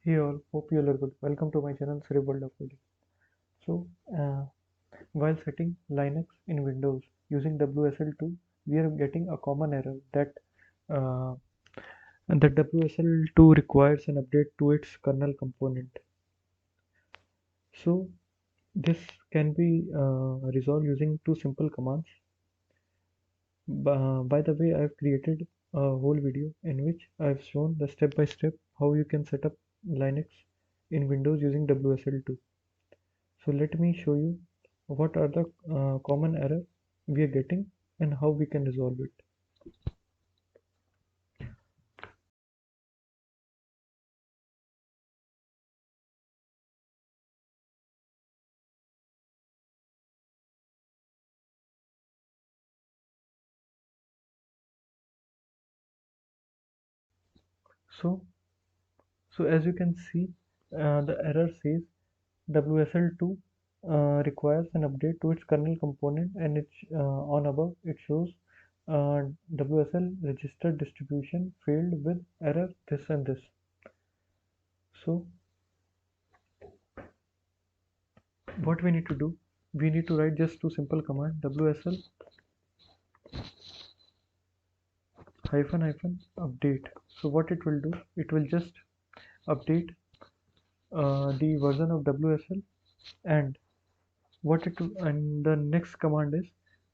Hey all, hope you all are good. Welcome to my channel Cerebral of Coding. So, while setting Linux in Windows using WSL2, we are getting a common error uh, that WSL2 requires an update to its kernel component. So, this can be resolved using two simple commands. By the way, I've created a whole video in which I've shown the step by step how you can set up Linux in Windows using WSL2. So let me show you what are the common error we are getting and how we can resolve it. So, so as you can see, the error says WSL2 requires an update to its kernel component, and it's on above it shows WSL register distribution failed with error this and this. So what we need to do, we need to write just two simple command WSL hyphen hyphen update. So what it will do, it will just update the version of WSL, and and the next command is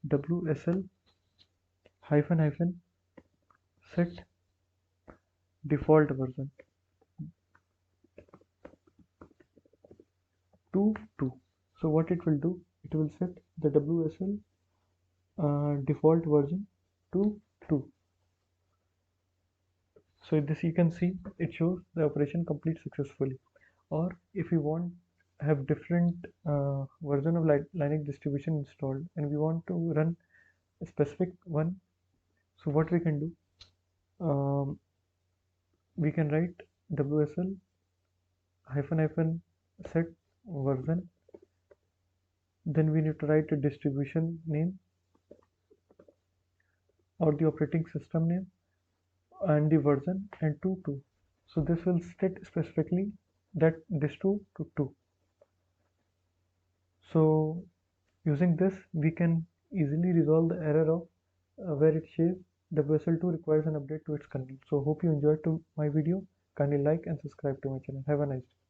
WSL hyphen hyphen set default version to 2. So what it will do, it will set the WSL default version to 2. So this you can see it shows the operation complete successfully. Or if we want have different version of Linux distribution installed and we want to run a specific one, so what we can do, we can write WSL hyphen hyphen set version, then we need to write a distribution name or the operating system name and the version and 2. So this will state specifically that this 2 to 2. So using this we can easily resolve the error of where it says WSL2 requires an update to its kernel. So hope you enjoyed my video. Kindly like and subscribe to my channel. Have a nice day.